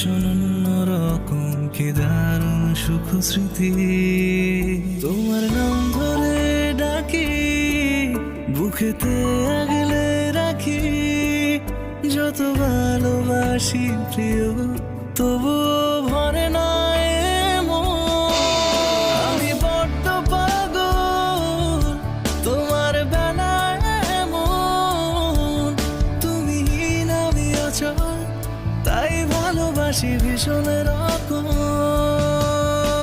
ভীষণ অন্যরকম কি দারুণ সুখ স্মৃতি। তোমার নাম ধরে ডাকি, বুকেতে আগলে রাখি, যত ভালোবাসি প্রিয় তবুও ভরে না এ মন। আমি বড্ড পাগল তোমার বেলায় এমন, তুমি হীন আমি অচল, তাই ভালোবাসি ভীষণ